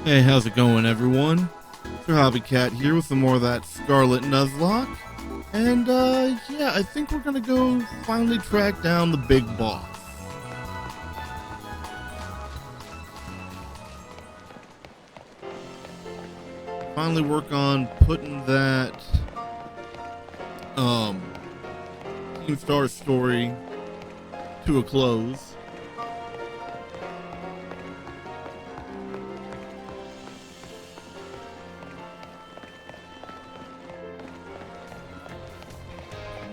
Hey, how's it going, everyone? Mr. Hobbycat here with some more of that Scarlet Nuzlocke. And, yeah, I think we're gonna go finally track down the big boss. Finally work on putting that, Team Star story to a close.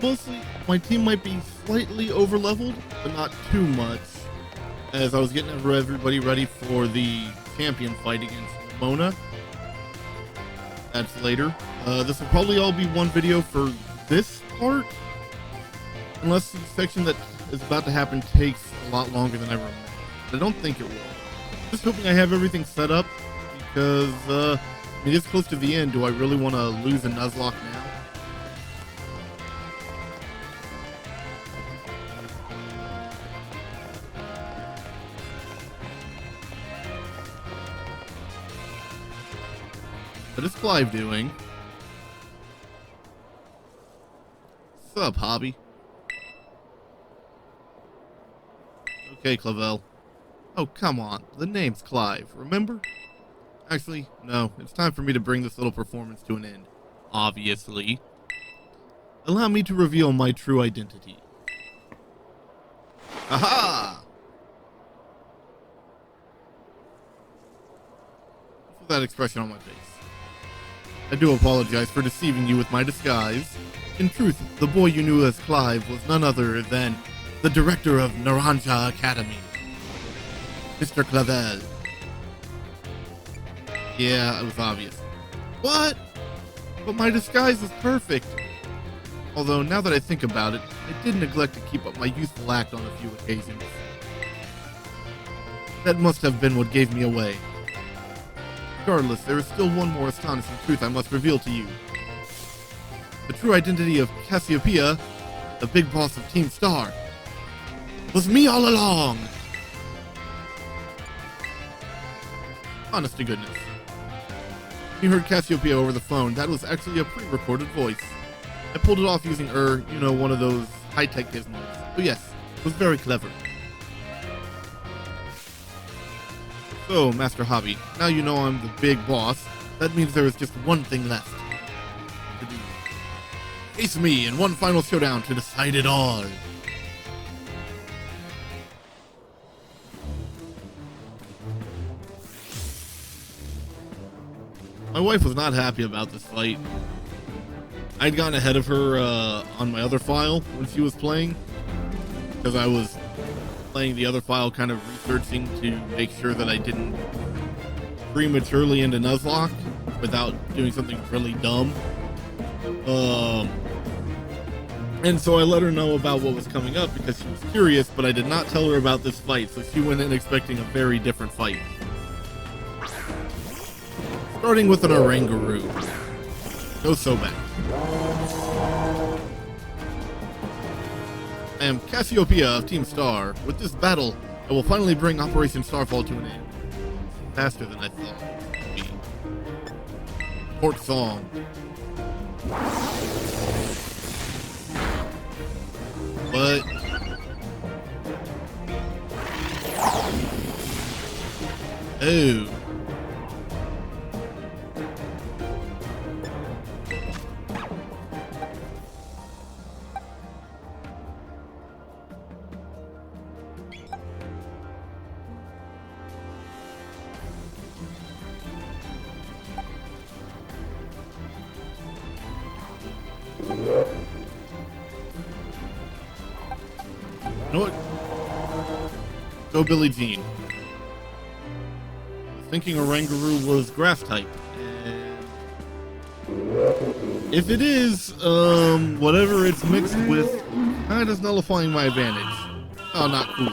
Mostly, my team might be slightly over leveled, but not too much, as I was getting everybody ready for the champion fight against Mona. That's later. This will probably all be one video for this part, unless the section that is about to happen takes a lot longer than I remember. But I don't think it will. Just hoping I have everything set up, because, I mean, it's close to the end. Do I really want to lose a Nuzlocke now? What is Clive doing? Sup, hobby? Okay, Clavel. Oh, come on. The name's Clive, remember? Actually, no. It's time for me to bring this little performance to an end. Obviously. Allow me to reveal my true identity. Aha! What's with that expression on my face? I do apologize for deceiving you with my disguise. In truth, the boy you knew as Clive was none other than the director of Naranja Academy, Mr. Clavel. Yeah, it was obvious. What? But my disguise was perfect. Although, now that I think about it, I did neglect to keep up my youthful act on a few occasions. That must have been what gave me away. Regardless, there is still one more astonishing truth I must reveal to you. The true identity of Cassiopeia, the big boss of Team Star, was me all along! Honest to goodness. You heard Cassiopeia over the phone. That was actually a pre-recorded voice. I pulled it off using one of those high-tech gizmos. But yes, it was very clever. So, Master Hobby, now you know I'm the big boss. That means there is just one thing left to do. Face me in one final showdown to decide it all. My wife was not happy about this fight. I'd gotten ahead of her on my other file when she was playing, because I was playing the other file, kind of researching to make sure that I didn't prematurely into Nuzlocke without doing something really dumb. And so I let her know about what was coming up because she was curious, but I did not tell her about this fight, so she went in expecting a very different fight. Starting with an Orangaroo. No Sobek. I am Cassiopeia of Team Star. With this battle, I will finally bring Operation Starfall to an end. Faster than I thought it would be. Port song. But oh. You know what? Go Billie Jean. I was thinking Orangaroo was grass type. And if it is, whatever it's mixed with, that is nullifying my advantage. Oh, not cool.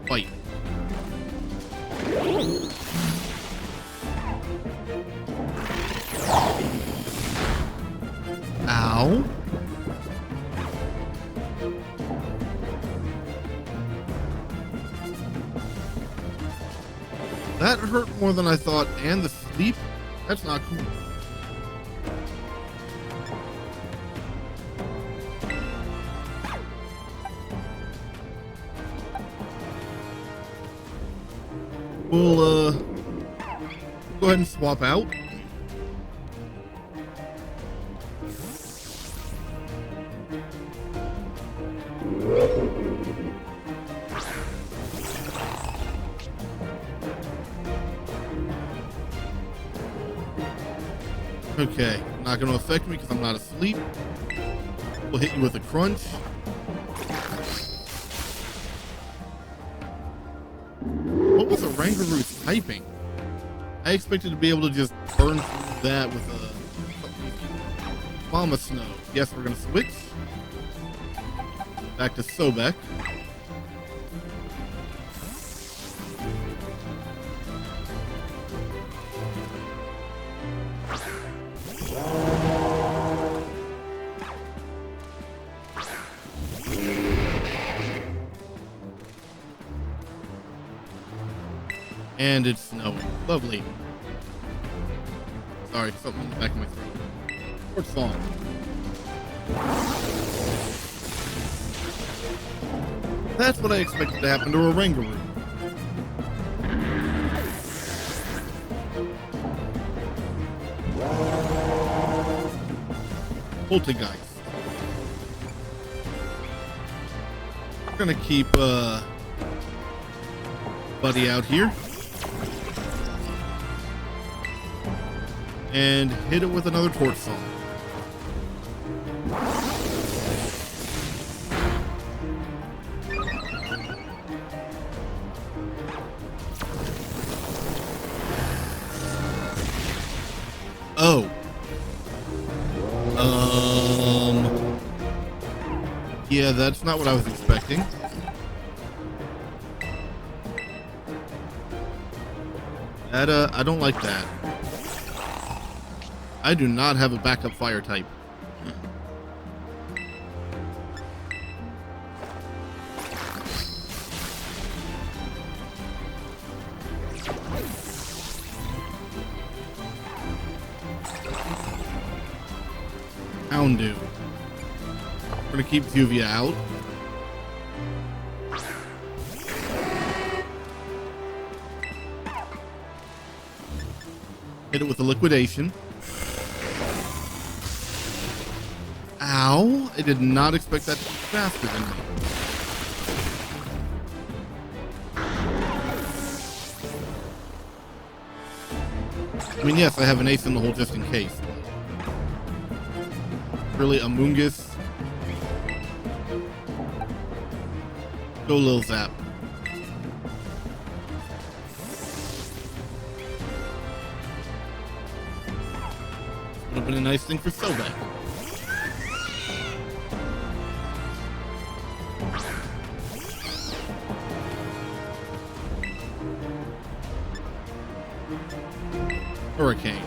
Fight. Ow. That hurt more than I thought, and the sleep? That's not cool. We'll, go ahead and swap out. Okay, not going to affect me because I'm not asleep. We'll hit you with a crunch. What was Orangaroot's typing? I expected to be able to just burn through that with a Mama Snow. Yes, we're going to switch. Back to Sobek. And it's snowing. Lovely. Sorry, something in the back of my throat. Or song. That's what I expected to happen to a Orangaroot. Poltergeist. We're gonna keep Buddy out here. And hit it with another torch song. Oh. Yeah, that's not what I was expecting. That, I don't like that. I do not have a backup fire type. Houndoom. We're gonna keep Juvia out. Hit it with a liquidation. Ow! I did not expect that to be faster than me. I mean, yes, I have an ace in the hole just in case. Really, Amoongus. Go Lil Zap. Would have been a nice thing for Sobek. Hurricane.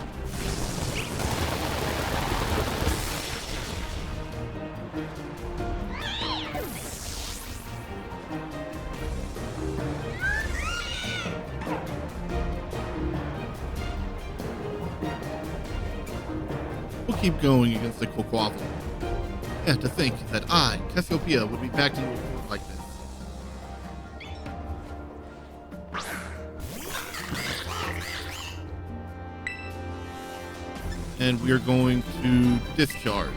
We'll keep going against the Quaquaval. Yeah, to think that I, Cassiopeia, would be backed into a fort like this. And we are going to discharge.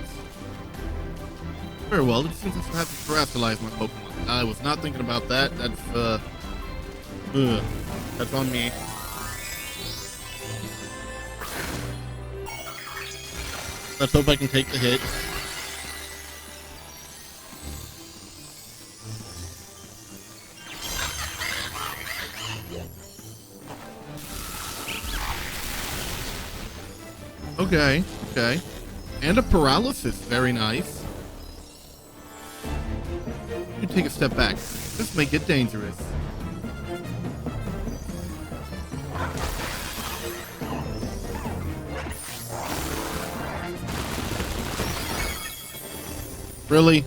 Very well, it seems I have to terrestrialize my Pokemon. I was not thinking about that. That's on me. Let's hope I can take the hit. Okay, okay. And a paralysis, very nice. You take a step back. This may get dangerous. Really?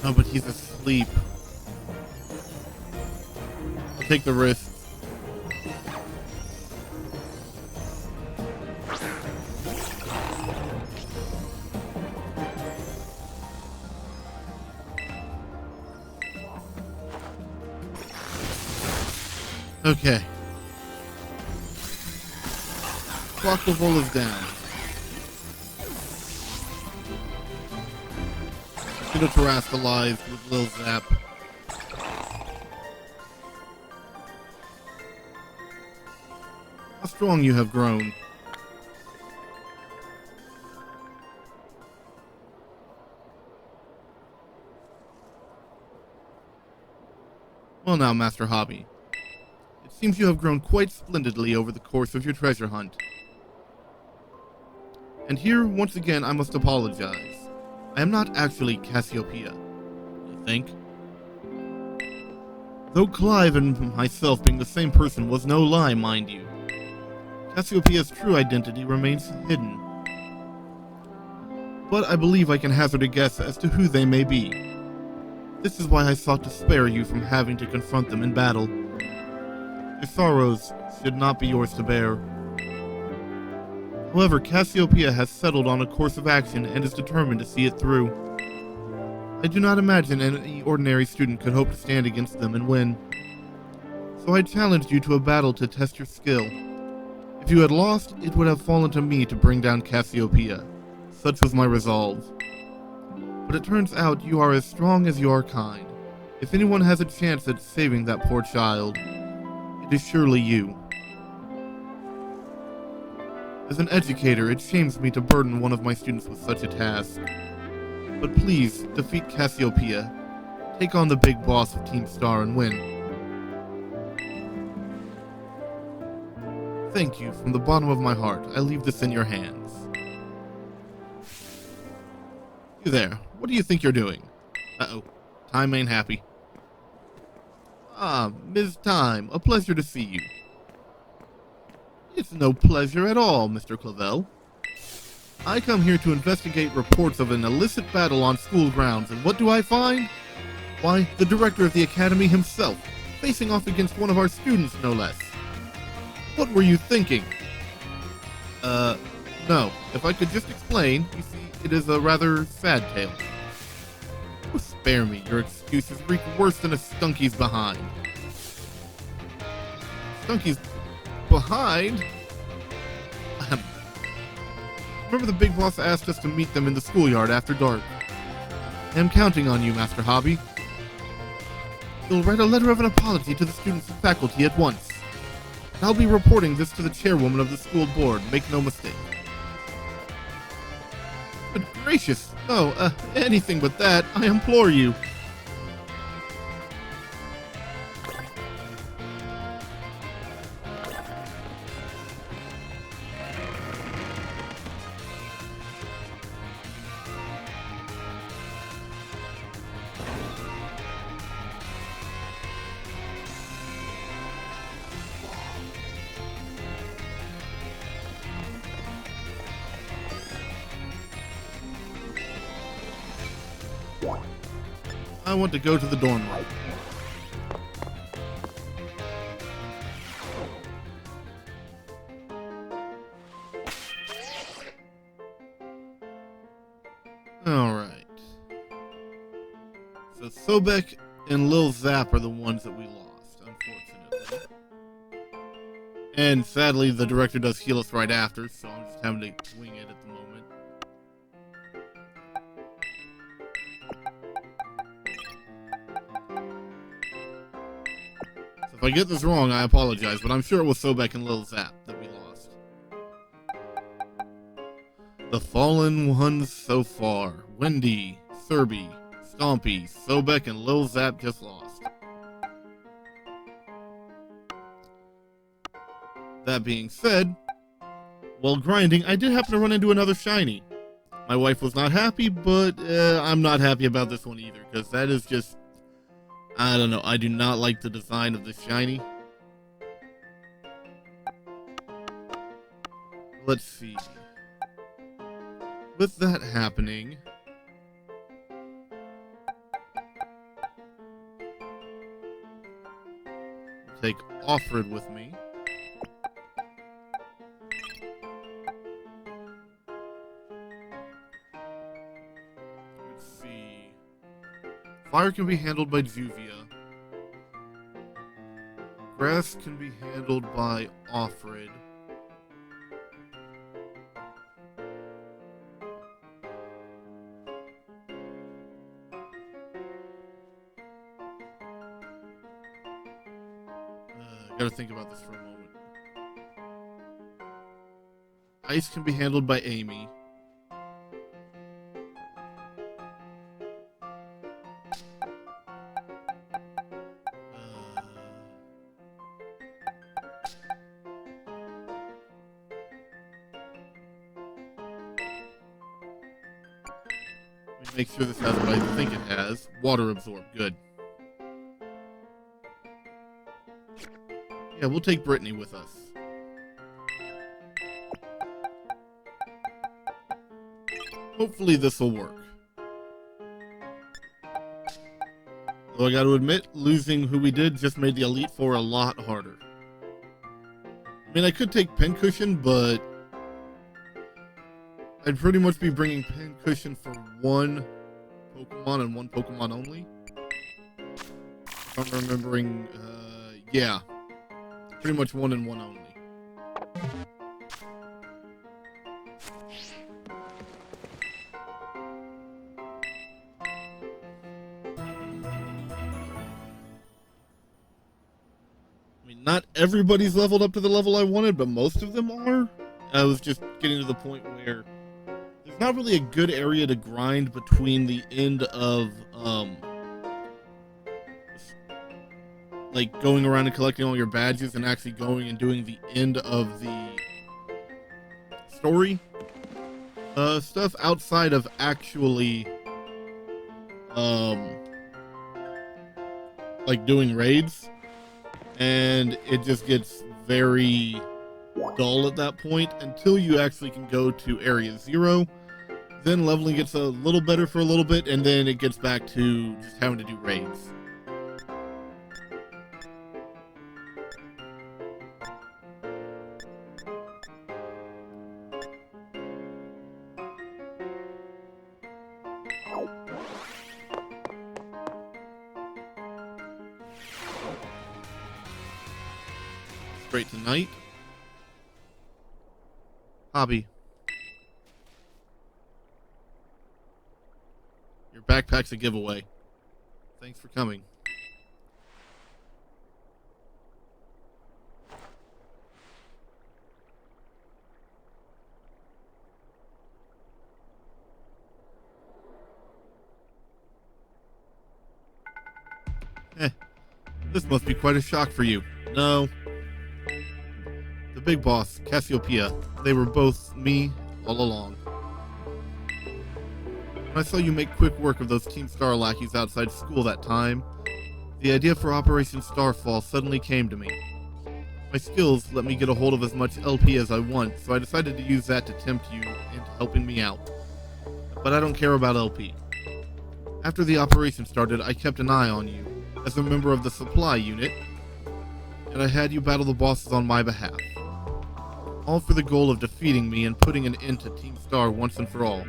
Oh, but he's asleep. I'll take the risk. Okay. Clock the roll is down. Pseudo terrestrialized with Lil Zap. How strong you have grown. Well now, Master Hobby. It seems you have grown quite splendidly over the course of your treasure hunt. And here, once again, I must apologize. I am not actually Cassiopeia. You think? Though Clive and myself being the same person was no lie, mind you. Cassiopeia's true identity remains hidden. But I believe I can hazard a guess as to who they may be. This is why I sought to spare you from having to confront them in battle. Your sorrows should not be yours to bear. However, Cassiopeia has settled on a course of action and is determined to see it through. I do not imagine any ordinary student could hope to stand against them and win. So I challenged you to a battle to test your skill. If you had lost, it would have fallen to me to bring down Cassiopeia. Such was my resolve. But it turns out you are as strong as you are kind. If anyone has a chance at saving that poor child, it is surely you. As an educator, it shames me to burden one of my students with such a task. But please, defeat Cassiopeia. Take on the big boss of Team Star and win. Thank you from the bottom of my heart. I leave this in your hands. You there. What do you think you're doing? Uh-oh. Time ain't happy. Ah, Ms. Time. A pleasure to see you. It's no pleasure at all, Mr. Clavel. I come here to investigate reports of an illicit battle on school grounds, and what do I find? Why, the director of the academy himself, facing off against one of our students, no less. What were you thinking? No. If I could just explain, you see, it is a rather sad tale. Oh, spare me, your excuses reek worse than a skunky's behind. Skunky's behind? Remember the big boss asked us to meet them in the schoolyard after dark. I am counting on you, Master Hobby. You'll write a letter of an apology to the students and faculty at once. I'll be reporting this to the chairwoman of the school board, make no mistake. But gracious, no, anything but that, I implore you. I want to go to the dorm room. Alright. So Sobek and Lil Zap are the ones that we lost, unfortunately. And sadly, the director does heal us right after, so I'm just having to wing it at the moment. If I get this wrong, I apologize, but I'm sure it was Sobek and Lil Zap that we lost. The fallen ones so far. Wendy, Serby, Stompy, Sobek, and Lil Zap just lost. That being said, while grinding, I did happen to run into another shiny. My wife was not happy, but I'm not happy about this one either, because that is just... I don't know, I do not like the design of this shiny. Let's see. With that happening... take Offred with me. Let's see. Fire can be handled by Juvia. Grass can be handled by Offred. Gotta think about this for a moment. Ice can be handled by Amy. Let me make sure this has what I think it has. Water absorb. Good. Yeah, we'll take Brittany with us. Hopefully this will work. Though I gotta admit, losing who we did just made the Elite Four a lot harder. I mean, I could take Pincushion, but I'd pretty much be bringing Pincushion for one Pokemon and one Pokemon only. If I'm remembering, yeah. Pretty much one and one only. I mean, not everybody's leveled up to the level I wanted, but most of them are. I was just getting to the point where there's not really a good area to grind between the end of, like going around and collecting all your badges and actually going and doing the end of the story stuff outside of actually like doing raids, and it just gets very dull at that point until you actually can go to area 0. Then leveling gets a little better for a little bit, and then it gets back to just having to do raids. Straight to night. Hobby. Your backpack's a giveaway. Thanks for coming. This must be quite a shock for you. No. The big boss, Cassiopeia. They were both me all along. When I saw you make quick work of those Team Star lackeys outside school that time, the idea for Operation Starfall suddenly came to me. My skills let me get a hold of as much LP as I want, so I decided to use that to tempt you into helping me out. But I don't care about LP. After the operation started, I kept an eye on you, as a member of the supply unit, and I had you battle the bosses on my behalf. All for the goal of defeating me and putting an end to Team Star once and for all.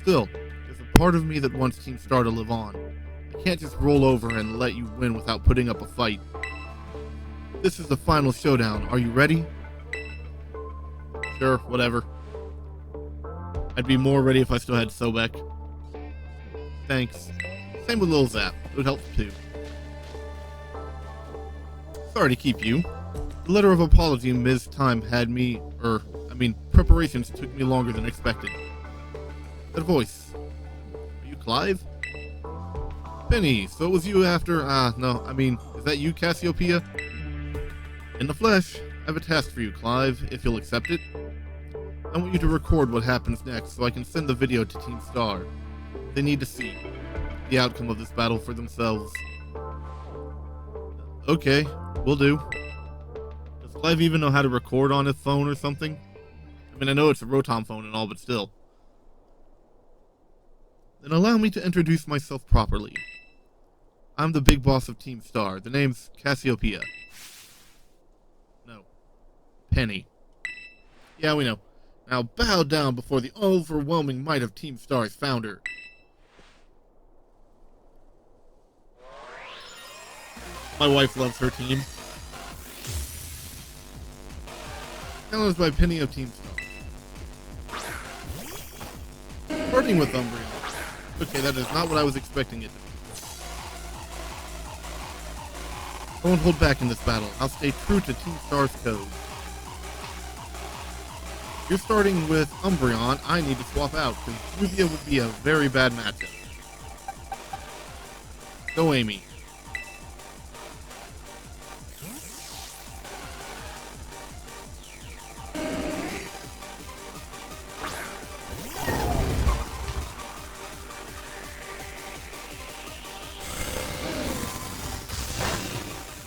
Still, there's a part of me that wants Team Star to live on. I can't just roll over and let you win without putting up a fight. This is the final showdown. Are you ready? Sure, whatever. I'd be more ready if I still had Sobek. Thanks. Same with Lil Zap. It would help too. Sorry to keep you. The letter of apology Ms. Time had me, preparations took me longer than expected. That voice. Are you Clive? Penny, so it was you after, is that you, Cassiopeia? In the flesh. I have a task for you, Clive, if you'll accept it. I want you to record what happens next so I can send the video to Team Star. They need to see the outcome of this battle for themselves. Okay, will do. Does Clive even know how to record on his phone or something? I mean, I know it's a Rotom phone and all, but still. Then allow me to introduce myself properly. I'm the big boss of Team Star. The name's Cassiopeia. No. Penny. Yeah, we know. Now bow down before the overwhelming might of Team Star's founder. My wife loves her team. Challenged by Penny of Team Star. Starting with Umbreon. Okay, that is not what I was expecting it to be. I won't hold back in this battle. I'll stay true to Team Star's code. You're starting with Umbreon. I need to swap out, because Eevee would be a very bad matchup. Go, Amy.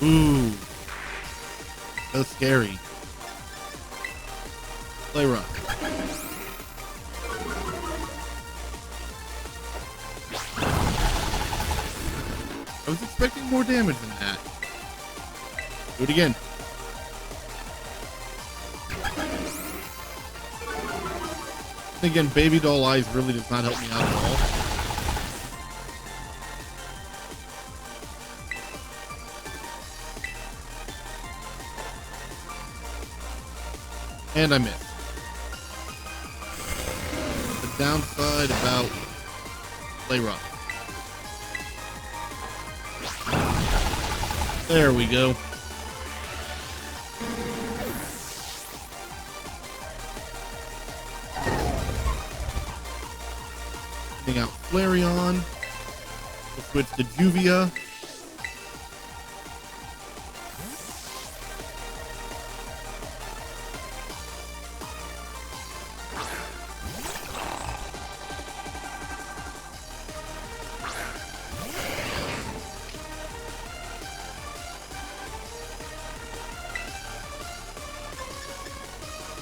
Ooh. So scary. Play rough. I was expecting more damage than that. Do it again. And again, Baby Doll Eyes really does not help me out at all. And I missed. The downside about play rough. There we go. Getting out Flareon. We'll switch to Juvia.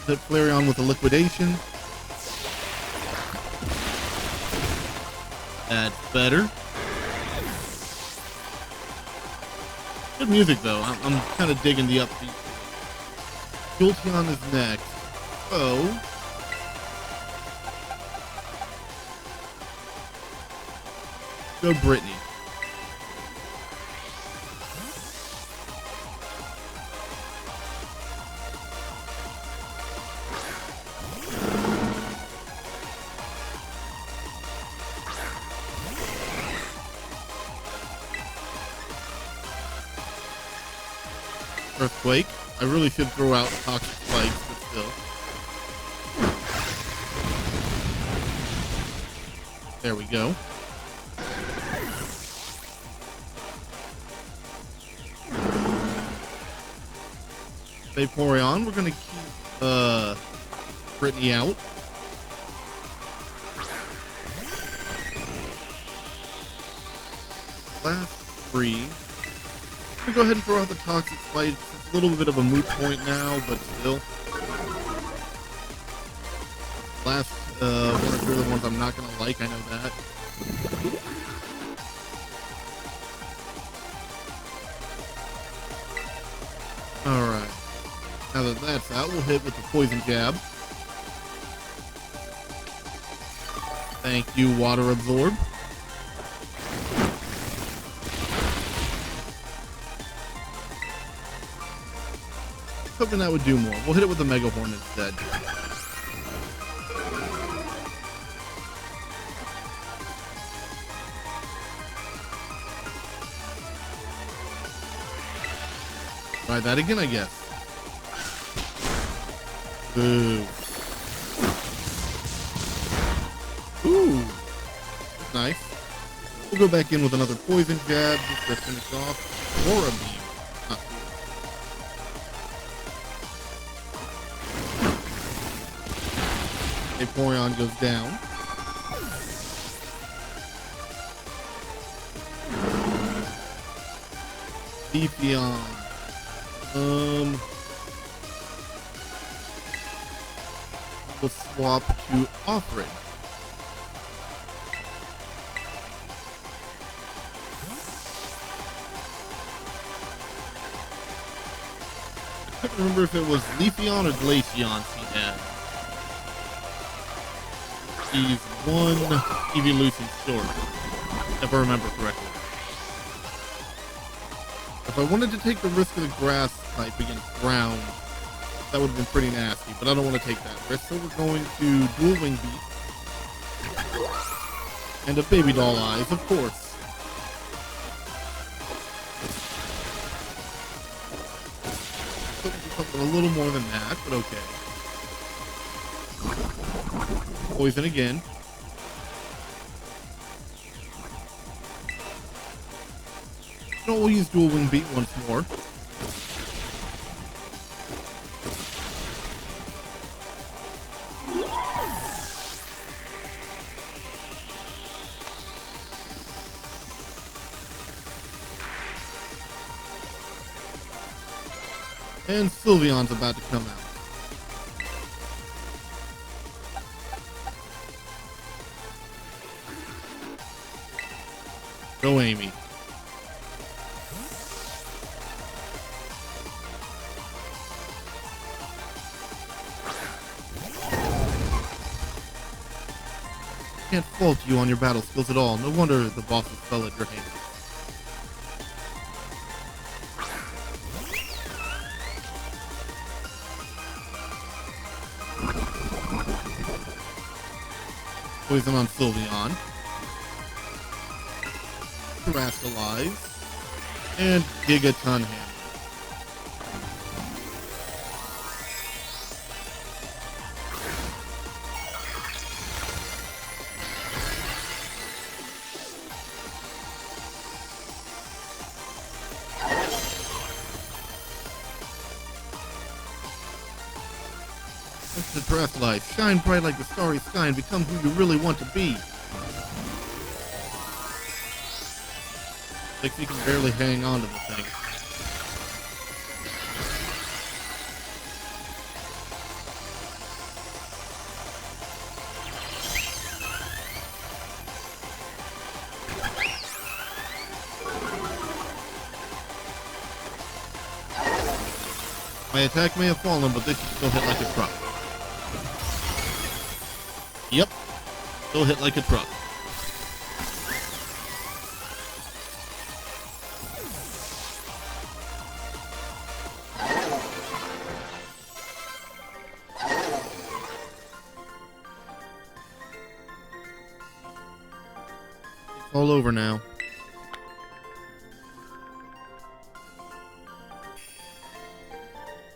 Hit Flareon with a liquidation. That's better. Good music though. I'm kind of digging the upbeat. Jolteon is next. Oh. Go Brittany. Earthquake. I really should throw out Toxic Spikes, but still. There we go. Vaporeon, we're gonna keep Brittany out. Last three. I'm gonna go ahead and throw out the Toxic Spike. It's a little bit of a moot point now, but still. Last one or two of the ones I'm not gonna like, I know that. Alright. Now that that's out, we'll hit with the Poison Jab. Thank you, Water Absorb. Hoping that would do more. We'll hit it with the Mega Horn instead. Try that again, I guess. Boo. Ooh. That's nice. We'll go back in with another Poison Jab just to finish off. Aura Beam. Vaporeon goes down. Eeveelutions. We'll swap to Offred. couldn't remember if it was Leafeon or Glaceon he had. He's one Eeveelutions short, if I remember correctly. If I wanted to take the risk of the grass type against ground, that would have been pretty nasty, but I don't want to take that risk, so we're going to dual wing beat. And a baby doll eyes, of course. Something a little more than that, but okay. Poison again. No, we'll use dual wing beat once more. And Sylveon's about to come out. Go Amy. Can't fault you on your battle skills at all. No wonder the bosses fell at your hands. Poison on Sylveon. Rascalize. And Gigaton Hammer. The draft light. Shine bright like the starry sky and become who you really want to be. Like you can barely hang on to the thing. My attack may have fallen, but this should still hit like a truck. Yep, still hit like a truck. It's all over now.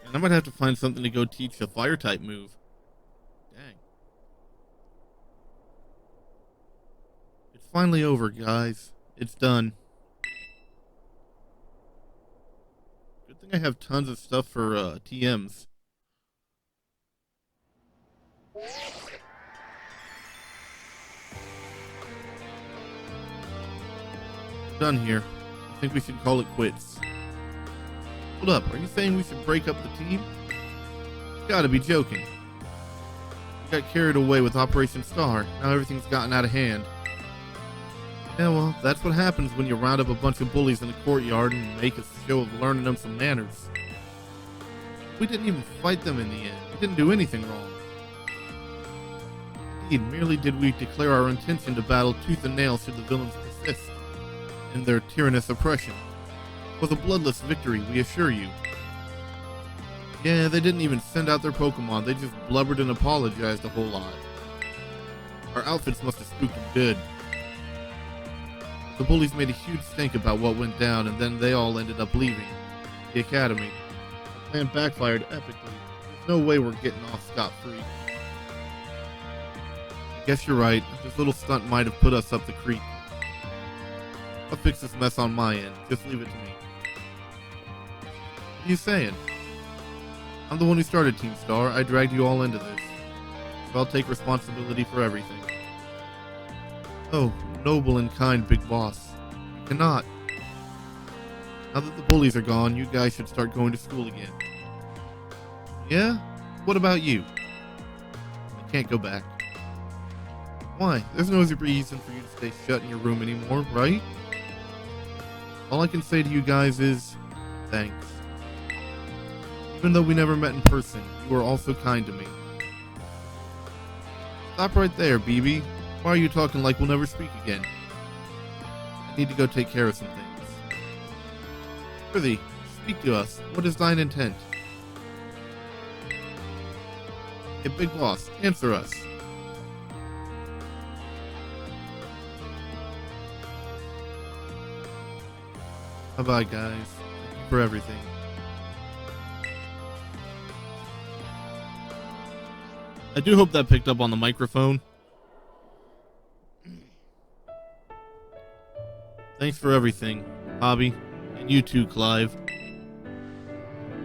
And I might have to find something to go teach a fire type move. Dang. It's finally over, guys. It's done. Good thing I have tons of stuff for TMs. Done here. I think we should call it quits. Hold up, are you saying we should break up the team? You gotta be joking. We got carried away with Operation Star. Now everything's gotten out of hand. Yeah, well, that's what happens when you round up a bunch of bullies in the courtyard and make a show of learning them some manners. We didn't even fight them in the end. We didn't do anything wrong. Indeed, merely did we declare our intention to battle tooth and nail should the villains persist in their tyrannous oppression. It was a bloodless victory, we assure you. Yeah, they didn't even send out their Pokemon. They just blubbered and apologized a whole lot. Our outfits must have spooked them good. The bullies made a huge stink about what went down, and then they all ended up leaving the academy. The plan backfired epically. There's no way we're getting off scot-free. Guess you're right. This little stunt might have put us up the creek. I'll fix this mess on my end. Just leave it to me. What are you saying? I'm the one who started Team Star. I dragged you all into this. So I'll take responsibility for everything. Oh, noble and kind big boss. You cannot. Now that the bullies are gone, you guys should start going to school again. Yeah? What about you? I can't go back. Why? There's no reason for you to stay shut in your room anymore, right? All I can say to you guys is, thanks. Even though we never met in person, you were also kind to me. Stop right there, BB. Why are you talking like we'll never speak again? I need to go take care of some things. Prithee, speak to us. What is thine intent? Hey, Big Boss, answer us. Bye-bye, guys. Thank you for everything. I do hope that picked up on the microphone. Thanks for everything, Hobby, and you too, Clive.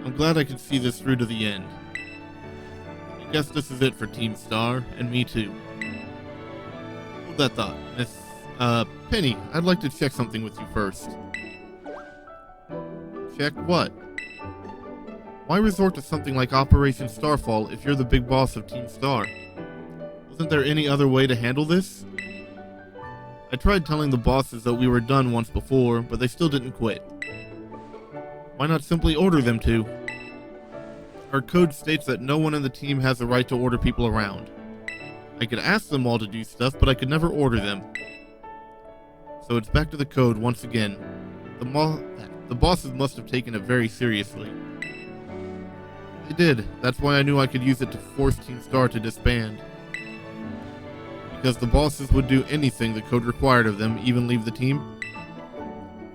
I'm glad I could see this through to the end. I guess this is it for Team Star, and me too. Hold that thought, Miss, Penny, I'd like to check something with you first. Check what? Why resort to something like Operation Starfall if you're the big boss of Team Star? Wasn't there any other way to handle this? I tried telling the bosses that we were done once before, but they still didn't quit. Why not simply order them to? Our code states that no one in the team has the right to order people around. I could ask them all to do stuff, but I could never order them. So it's back to the code once again. The bosses must have taken it very seriously. They did. That's why I knew I could use it to force Team Star to disband. Because the bosses would do anything the code required of them, even leave the team?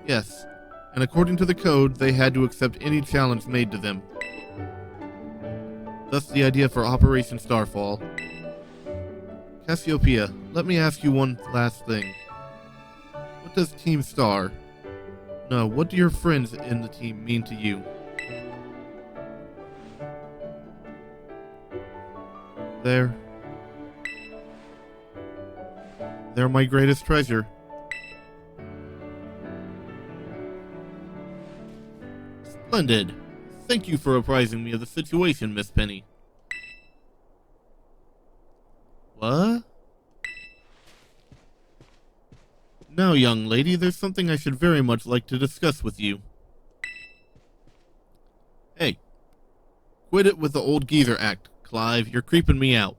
Yes. And according to the code, they had to accept any challenge made to them. Thus the idea for Operation Starfall. Cassiopeia, let me ask you one last thing. What does Team Star... No, what do your friends in the team mean to you? They're my greatest treasure. Splendid. Thank you for apprising me of the situation, Miss Penny. What? Now, young lady, there's something I should very much like to discuss with you. Hey, quit it with the old geezer act, Clive. You're creeping me out.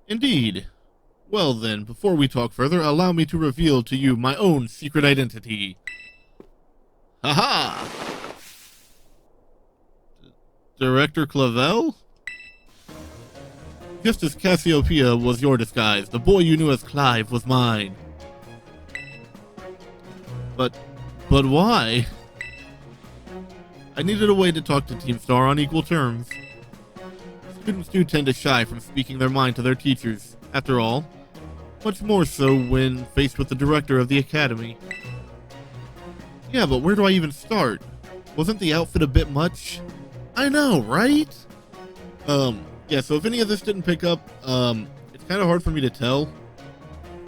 Indeed. Well then, before we talk further, allow me to reveal to you my own secret identity. Haha! Director Clavel? Just as Cassiopeia was your disguise, the boy you knew as Clive was mine. But why? I needed a way to talk to Team Star on equal terms. Students do tend to shy from speaking their mind to their teachers, after all. Much more so when faced with the director of the academy. Yeah, but where do I even start? Wasn't the outfit a bit much? I know, right? Yeah, so if any of this didn't pick up, it's kind of hard for me to tell.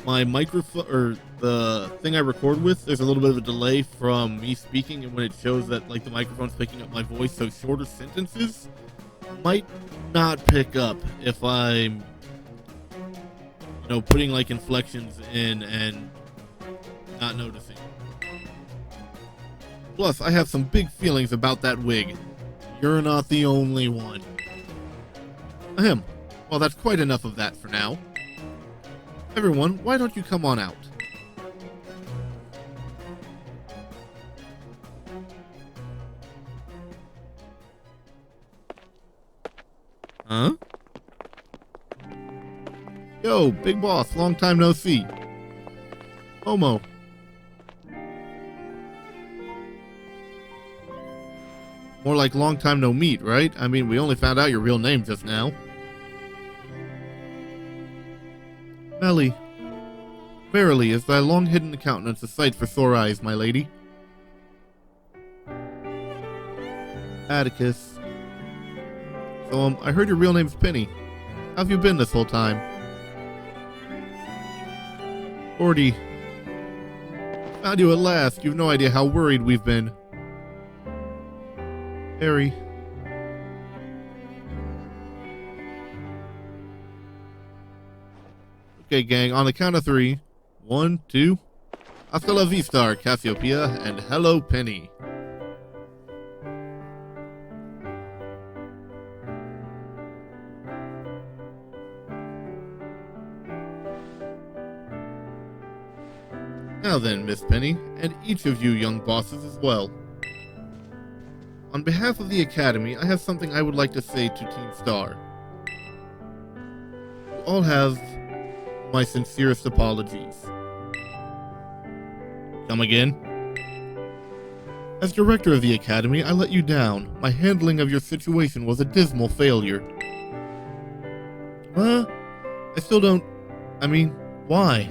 My microphone, or the thing I record with, there's a little bit of a delay from me speaking, and when it shows that, like, the microphone's picking up my voice, so shorter sentences might not pick up if I'm, you know, putting, like, inflections in and not noticing. Plus, I have some big feelings about that wig. You're not the only one. Ahem. Well, that's quite enough of that for now. Everyone, why don't you come on out? Huh? Yo, Big Boss, long time no see. Momo. More like long time no meet, right? I mean, we only found out your real name just now. Melly. Verily, is thy long-hidden countenance a sight for sore eyes, my lady? Atticus. So, I heard your real name's Penny. How've you been this whole time? Ordy. Found you at last. You've no idea how worried we've been. Harry. Okay, gang, on the count of 3. 1, 2. Hasta la vista, Cassiopeia, and hello, Penny. Now then, Miss Penny, and each of you young bosses as well. On behalf of the Academy, I have something I would like to say to Team Star. You all have my sincerest apologies. Come again? As director of the Academy, I let you down. My handling of your situation was a dismal failure. I still don't... why?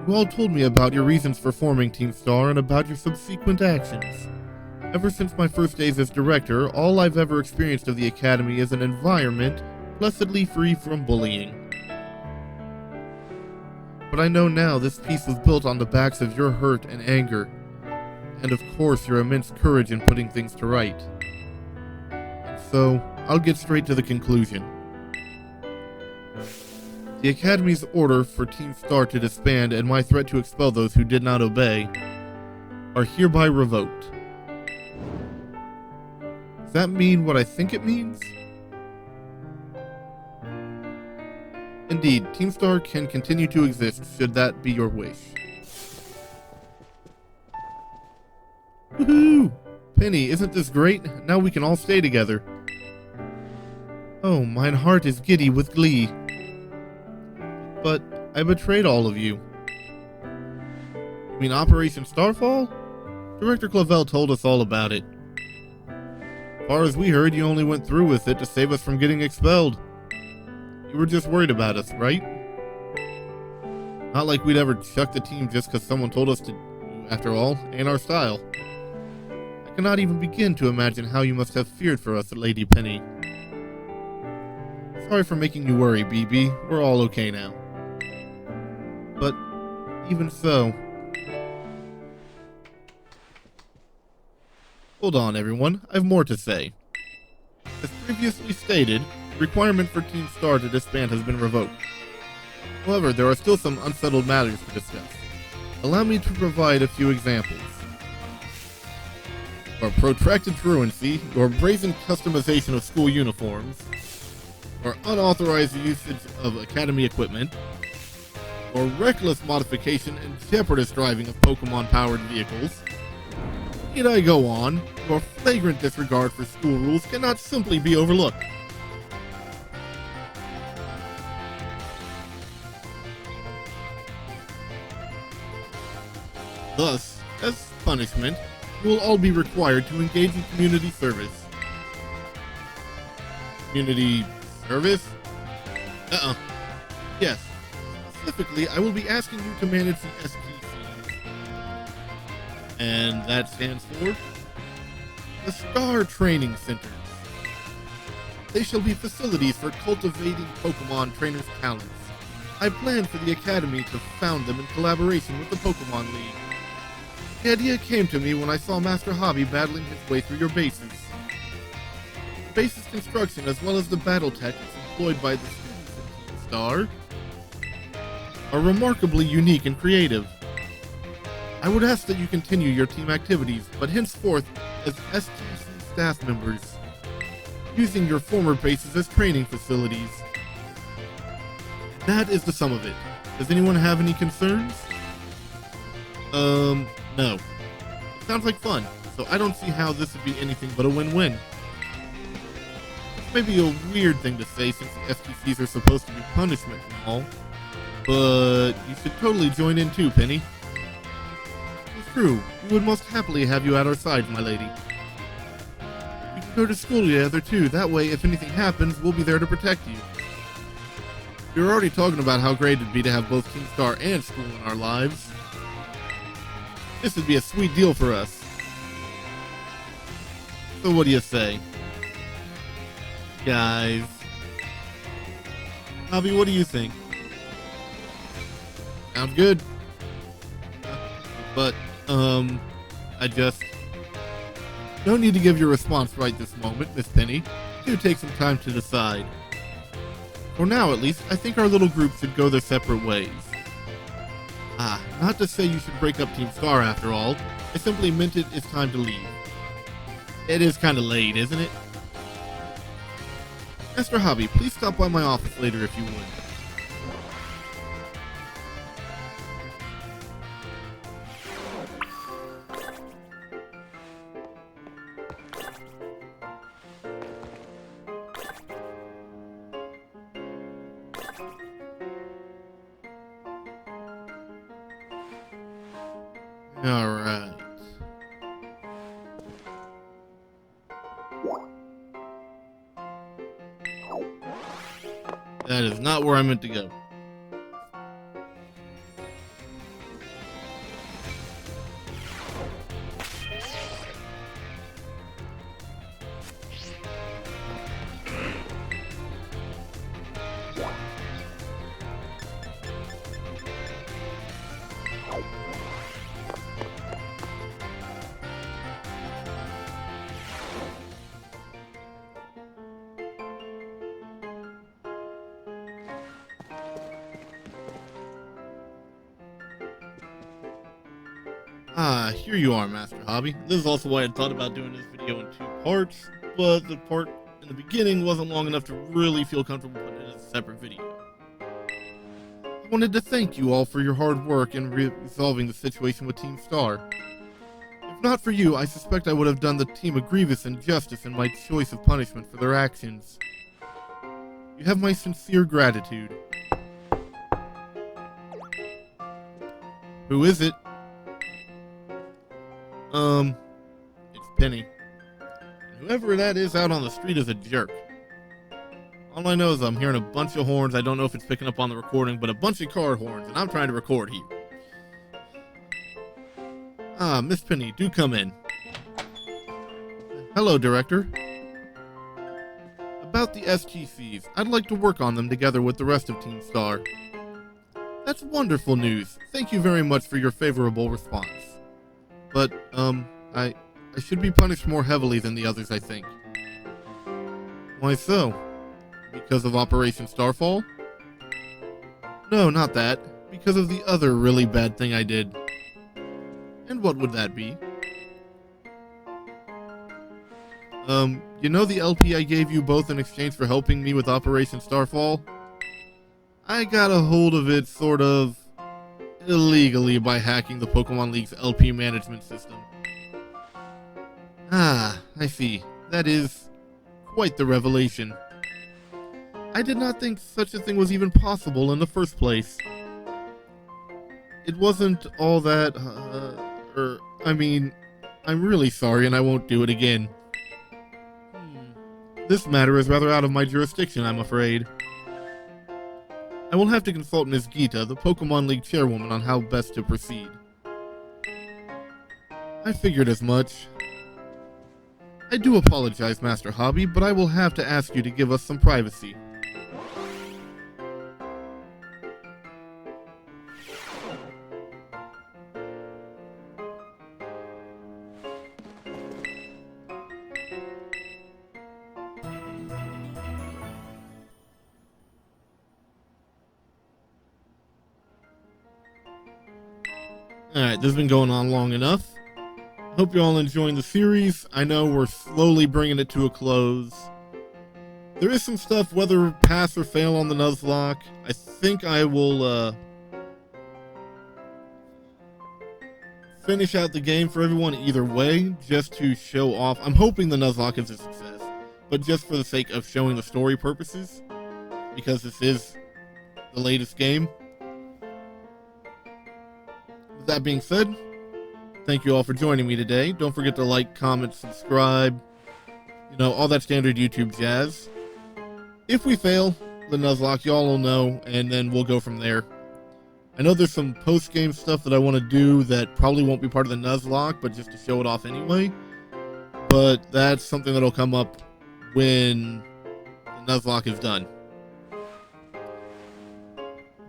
You all told me about your reasons for forming Team Star and about your subsequent actions. Ever since my first days as director, all I've ever experienced of the Academy is an environment blessedly free from bullying. But I know now this peace was built on the backs of your hurt and anger, and of course your immense courage in putting things to right. So, I'll get straight to the conclusion. The Academy's order for Team Star to disband and my threat to expel those who did not obey are hereby revoked. Does that mean what I think it means? Indeed, Team Star can continue to exist should that be your wish. Woohoo! Penny, isn't this great? Now we can all stay together. Oh, mine heart is giddy with glee. But I betrayed all of you. You mean Operation Starfall? Director Clavel told us all about it. As far as we heard, you only went through with it to save us from getting expelled. You were just worried about us, right? Not like we'd ever chuck the team just because someone told us to. After all, ain't our style. I cannot even begin to imagine how you must have feared for us, Lady Penny. Sorry for making you worry, BB. We're all okay now. But even so... Hold on, everyone. I have more to say. As previously stated, the requirement for Team Star to disband has been revoked. However, there are still some unsettled matters to discuss. Allow me to provide a few examples. Your protracted truancy, your brazen customization of school uniforms, or unauthorized usage of Academy equipment, or reckless modification and jeopardous driving of Pokemon-powered vehicles. Need I go on? Your flagrant disregard for school rules cannot simply be overlooked. Thus, as punishment, you will all be required to engage in community service. Community service? Yes. Specifically, I will be asking you to manage the STCs. And that stands for the Star Training Centers. They shall be facilities for cultivating Pokemon trainers' talents. I plan for the Academy to found them in collaboration with the Pokemon League. The idea came to me when I saw Master Hobby battling his way through your bases. The base's construction, as well as the battle tactics employed by the students in Team Star, are remarkably unique and creative. I would ask that you continue your team activities, but henceforth as STC staff members, using your former bases as training facilities. That is the sum of it. Does anyone have any concerns? No. It sounds like fun, so I don't see how this would be anything but a win-win. This may be a weird thing to say since the STCs are supposed to be punishment and all, but you should totally join in too, Penny. It's true, we would most happily have you at our side, my lady. We can go to school together too, that way if anything happens, we'll be there to protect you. We were already talking about how great it'd be to have both Team Star and school in our lives. This would be a sweet deal for us. So what do you say? Guys. Hobby, what do you think? Sounds good. But, I just... No need to give your response right this moment, Miss Penny. Do take some time to decide. For now, at least, I think our little group should go their separate ways. Not to say you should break up Team Star after all. I simply meant it's time to leave. It is kind of late, isn't it? Master Hobby, please stop by my office later if you would. Alright. That is not where I meant to go. Ah, here you are, Master Hobby. This is also why I thought about doing this video in 2 parts, but the part in the beginning wasn't long enough to really feel comfortable putting it as a separate video. I wanted to thank you all for your hard work in resolving the situation with Team Star. If not for you, I suspect I would have done the team a grievous injustice in my choice of punishment for their actions. You have my sincere gratitude. Who is it? It's Penny. Whoever that is out on the street is a jerk. All I know is I'm hearing a bunch of horns. I don't know if it's picking up on the recording, but a bunch of car horns, and I'm trying to record here. Ah, Miss Penny, do come in. Hello, Director. About the SGCs, I'd like to work on them together with the rest of Team Star. That's wonderful news. Thank you very much for your favorable response. But, I should be punished more heavily than the others, I think. Why so? Because of Operation Starfall? No, not that. Because of the other really bad thing I did. And what would that be? You know the LP I gave you both in exchange for helping me with Operation Starfall? I got a hold of it sort of illegally by hacking the Pokemon League's LP management system. Ah, I see. That is quite the revelation. I did not think such a thing was even possible in the first place. It wasn't all that, I mean, I'm really sorry and I won't do it again. This matter is rather out of my jurisdiction, I'm afraid. I will have to consult Ms. Gita, the Pokemon League chairwoman, on how best to proceed. I figured as much. I do apologize, Master Hobby, but I will have to ask you to give us some privacy. Alright, this has been going on long enough. Hope you're all enjoying the series. I know we're slowly bringing it to a close. There is some stuff, whether pass or fail on the Nuzlocke. I think I will finish out the game for everyone either way, just to show off. I'm hoping the Nuzlocke is a success, but just for the sake of showing the story purposes, because this is the latest game. With that being said, thank you all for joining me today. Don't forget to like, comment, subscribe, you know, all that standard YouTube jazz. If we fail the Nuzlocke, y'all will know, and then we'll go from there. I know there's some post-game stuff that I want to do that probably won't be part of the Nuzlocke, but just to show it off anyway. But that's something that'll come up when the Nuzlocke is done.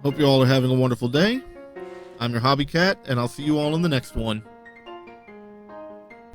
Hope you all are having a wonderful day. I'm your Hobby Cat, and I'll see you all in the next one.